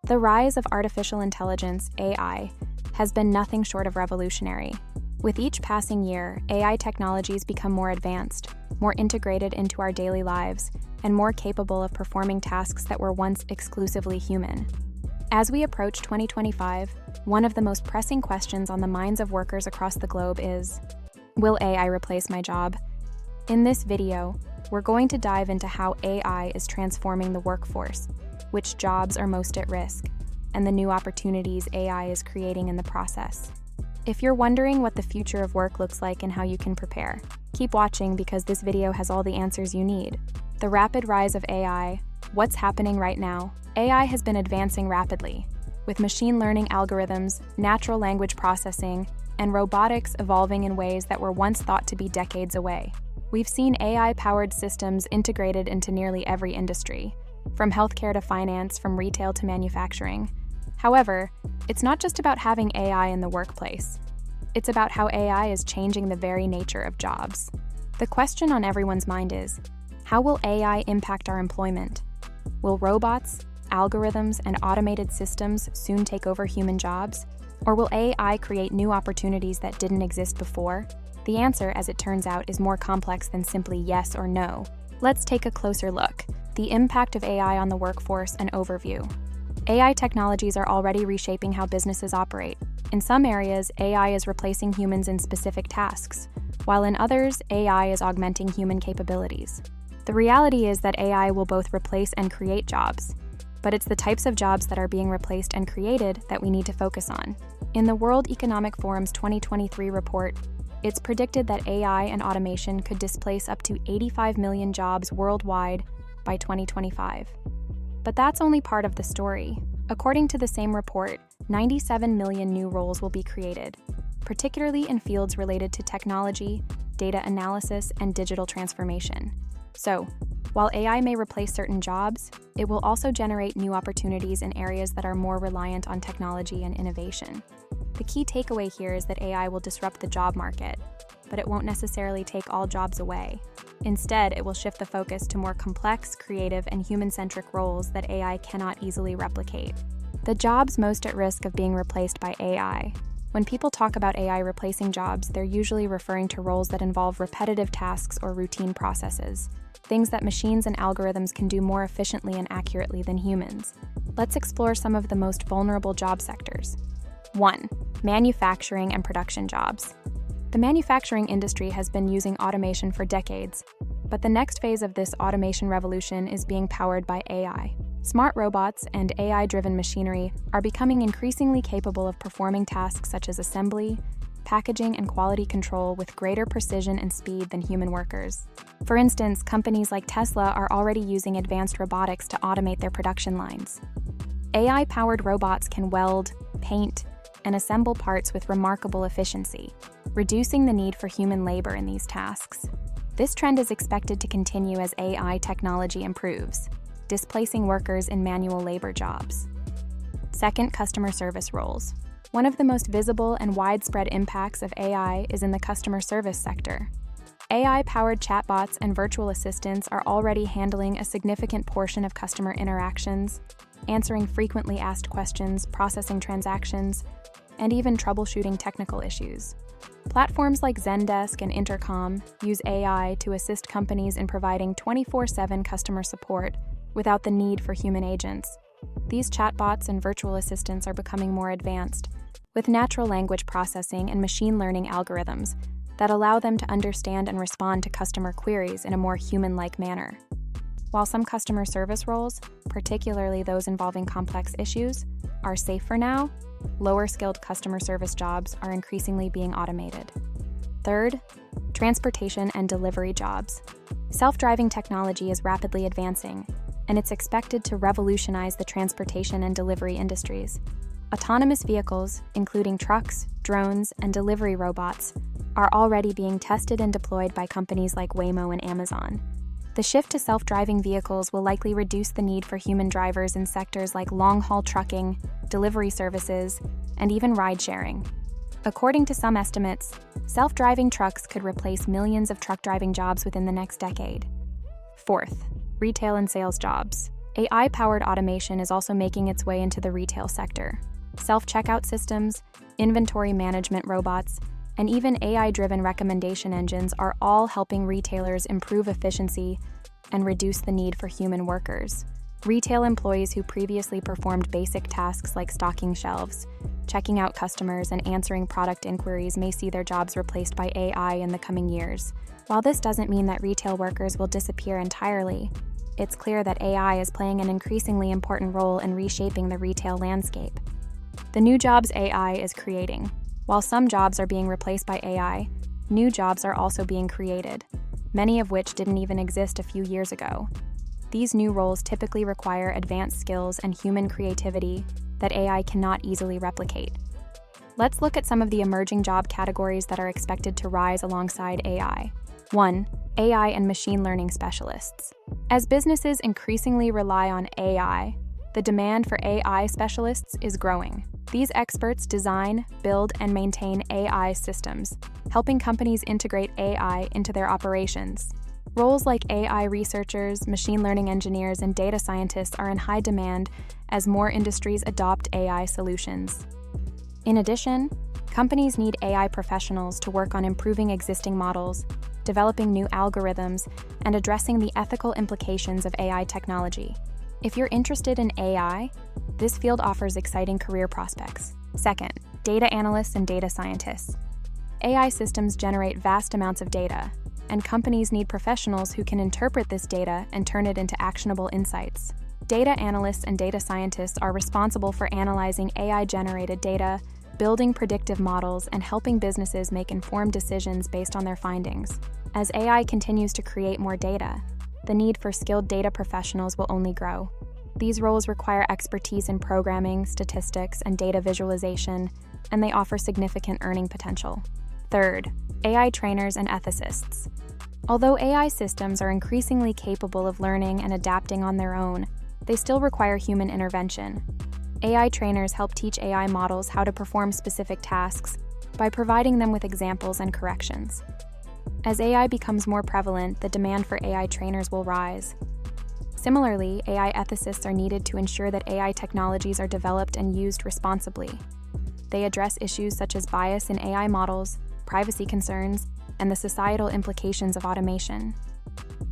The rise of artificial intelligence, AI, has been nothing short of revolutionary. With each passing year, AI technologies become more advanced, more integrated into our daily lives, and more capable of performing tasks that were once exclusively human. As we approach 2025, one of the most pressing questions on the minds of workers across the globe is, will AI replace my job? In this video, we're going to dive into how AI is transforming the workforce, which jobs are most at risk, and the new opportunities AI is creating in the process. If you're wondering what the future of work looks like and how you can prepare, keep watching because this video has all the answers you need. The rapid rise of AI. What's happening right now? AI has been advancing rapidly, with machine learning algorithms, natural language processing, and robotics evolving in ways that were once thought to be decades away. We've seen AI-powered systems integrated into nearly every industry, from healthcare to finance, from retail to manufacturing. However, it's not just about having AI in the workplace. It's about how AI is changing the very nature of jobs. The question on everyone's mind is, how will AI impact our employment? Will robots, algorithms, and automated systems soon take over human jobs? Or will AI create new opportunities that didn't exist before? The answer, as it turns out, is more complex than simply yes or no. Let's take a closer look. The impact of AI on the workforce, an overview. AI technologies are already reshaping how businesses operate. In some areas, AI is replacing humans in specific tasks, while in others, AI is augmenting human capabilities. The reality is that AI will both replace and create jobs, but it's the types of jobs that are being replaced and created that we need to focus on. In the World Economic Forum's 2023 report, it's predicted that AI and automation could displace up to 85 million jobs worldwide by 2025. But that's only part of the story. According to the same report, 97 million new roles will be created, particularly in fields related to technology, data analysis, and digital transformation. So, while AI may replace certain jobs, it will also generate new opportunities in areas that are more reliant on technology and innovation. The key takeaway here is that AI will disrupt the job market, but it won't necessarily take all jobs away. Instead, it will shift the focus to more complex, creative, and human-centric roles that AI cannot easily replicate. The jobs most at risk of being replaced by AI. When people talk about AI replacing jobs, they're usually referring to roles that involve repetitive tasks or routine processes, things that machines and algorithms can do more efficiently and accurately than humans. Let's explore some of the most vulnerable job sectors. 1. Manufacturing and production jobs. The manufacturing industry has been using automation for decades, but the next phase of this automation revolution is being powered by AI. Smart robots and AI-driven machinery are becoming increasingly capable of performing tasks such as assembly, packaging, and quality control with greater precision and speed than human workers. For instance, companies like Tesla are already using advanced robotics to automate their production lines. AI-powered robots can weld, paint, and assemble parts with remarkable efficiency, reducing the need for human labor in these tasks. This trend is expected to continue as AI technology improves, displacing workers in manual labor jobs. 2. Customer service roles. One of the most visible and widespread impacts of AI is in the customer service sector. AI-powered chatbots and virtual assistants are already handling a significant portion of customer interactions, answering frequently asked questions, processing transactions, and even troubleshooting technical issues. Platforms like Zendesk and Intercom use AI to assist companies in providing 24/7 customer support without the need for human agents. These chatbots and virtual assistants are becoming more advanced, with natural language processing and machine learning algorithms that allow them to understand and respond to customer queries in a more human-like manner. While some customer service roles, particularly those involving complex issues, are safe for now, lower-skilled customer service jobs are increasingly being automated. 3. Transportation and delivery jobs. Self-driving technology is rapidly advancing, and it's expected to revolutionize the transportation and delivery industries. Autonomous vehicles, including trucks, drones, and delivery robots, are already being tested and deployed by companies like Waymo and Amazon. The shift to self-driving vehicles will likely reduce the need for human drivers in sectors like long-haul trucking, delivery services, and even ride-sharing. According to some estimates, self-driving trucks could replace millions of truck driving jobs within the next decade. 4. Retail and sales jobs. AI-powered automation is also making its way into the retail sector. Self-checkout systems, inventory management robots, and even AI-driven recommendation engines are all helping retailers improve efficiency and reduce the need for human workers. Retail employees who previously performed basic tasks like stocking shelves, checking out customers, and answering product inquiries may see their jobs replaced by AI in the coming years. While this doesn't mean that retail workers will disappear entirely, it's clear that AI is playing an increasingly important role in reshaping the retail landscape. The new jobs AI is creating. While some jobs are being replaced by AI, new jobs are also being created, many of which didn't even exist a few years ago. These new roles typically require advanced skills and human creativity that AI cannot easily replicate. Let's look at some of the emerging job categories that are expected to rise alongside AI. 1. AI and machine learning specialists. As businesses increasingly rely on AI, the demand for AI specialists is growing. These experts design, build, and maintain AI systems, helping companies integrate AI into their operations. Roles like AI researchers, machine learning engineers, and data scientists are in high demand as more industries adopt AI solutions. In addition, companies need AI professionals to work on improving existing models, developing new algorithms, and addressing the ethical implications of AI technology. If you're interested in AI, this field offers exciting career prospects. Second, data analysts and data scientists. AI systems generate vast amounts of data, and companies need professionals who can interpret this data and turn it into actionable insights. Data analysts and data scientists are responsible for analyzing AI-generated data, building predictive models, and helping businesses make informed decisions based on their findings. As AI continues to create more data, the need for skilled data professionals will only grow. These roles require expertise in programming, statistics, and data visualization, and they offer significant earning potential. Third, AI trainers and ethicists. Although AI systems are increasingly capable of learning and adapting on their own, they still require human intervention. AI trainers help teach AI models how to perform specific tasks by providing them with examples and corrections. As AI becomes more prevalent, the demand for AI trainers will rise. Similarly, AI ethicists are needed to ensure that AI technologies are developed and used responsibly. They address issues such as bias in AI models, privacy concerns, and the societal implications of automation.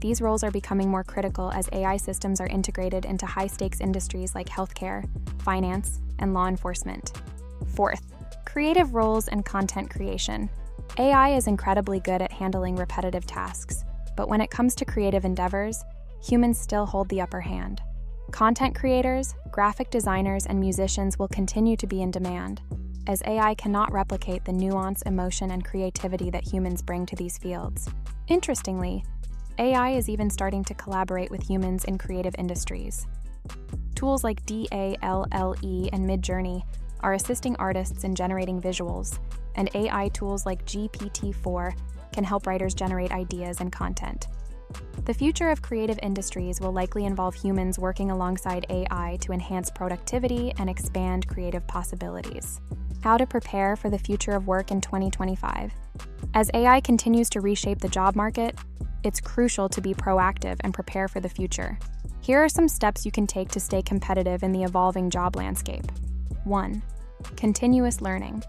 These roles are becoming more critical as AI systems are integrated into high-stakes industries like healthcare, finance, and law enforcement. Fourth, creative roles and content creation. AI is incredibly good at handling repetitive tasks, but when it comes to creative endeavors, humans still hold the upper hand. Content creators, graphic designers, and musicians will continue to be in demand, as AI cannot replicate the nuance, emotion, and creativity that humans bring to these fields. Interestingly, AI is even starting to collaborate with humans in creative industries. Tools like DALL-E and Midjourney are assisting artists in generating visuals, and AI tools like GPT-4 can help writers generate ideas and content. The future of creative industries will likely involve humans working alongside AI to enhance productivity and expand creative possibilities. How to prepare for the future of work in 2025. As AI continues to reshape the job market, it's crucial to be proactive and prepare for the future. Here are some steps you can take to stay competitive in the evolving job landscape. 1. Continuous learning.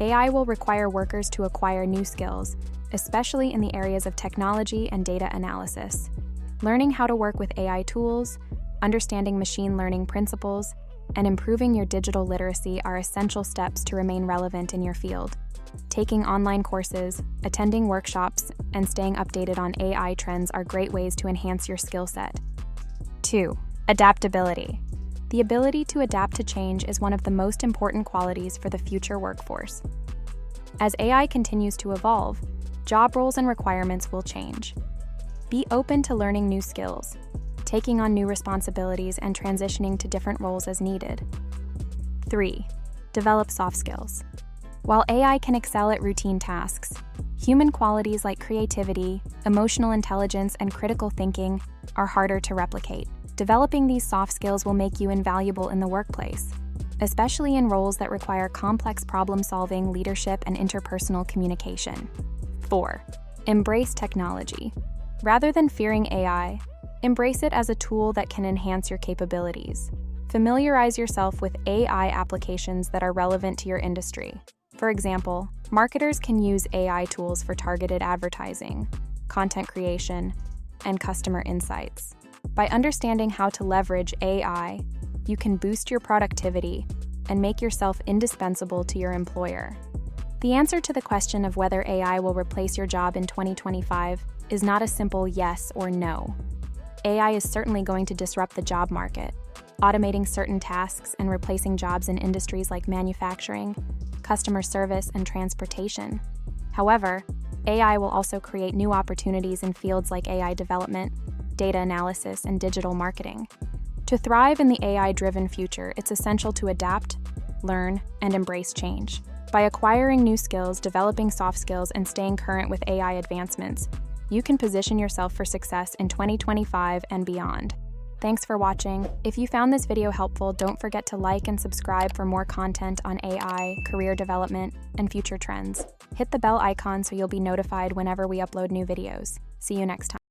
AI will require workers to acquire new skills, especially in the areas of technology and data analysis. Learning how to work with AI tools, understanding machine learning principles, and improving your digital literacy are essential steps to remain relevant in your field. Taking online courses, attending workshops, and staying updated on AI trends are great ways to enhance your skill set. 2. Adaptability. The ability to adapt to change is one of the most important qualities for the future workforce. As AI continues to evolve, job roles and requirements will change. Be open to learning new skills, taking on new responsibilities, and transitioning to different roles as needed. 3. Develop soft skills. While AI can excel at routine tasks, human qualities like creativity, emotional intelligence, and critical thinking are harder to replicate. Developing these soft skills will make you invaluable in the workplace, especially in roles that require complex problem-solving, leadership, and interpersonal communication. 4. Embrace technology. Rather than fearing AI, Embrace it as a tool that can enhance your capabilities. Familiarize yourself with AI applications that are relevant to your industry. For example, marketers can use AI tools for targeted advertising, content creation, and customer insights. By understanding how to leverage AI, you can boost your productivity and make yourself indispensable to your employer. The answer to the question of whether AI will replace your job in 2025 is not a simple yes or no. AI is certainly going to disrupt the job market, automating certain tasks and replacing jobs in industries like manufacturing, customer service, and transportation. However, AI will also create new opportunities in fields like AI development, data analysis, and digital marketing. To thrive in the AI-driven future, it's essential to adapt, learn, and embrace change. By acquiring new skills, developing soft skills, and staying current with AI advancements, you can position yourself for success in 2025 and beyond. Thanks for watching. If you found this video helpful, don't forget to like and subscribe for more content on AI, career development, and future trends. Hit the bell icon so you'll be notified whenever we upload new videos. See you next time.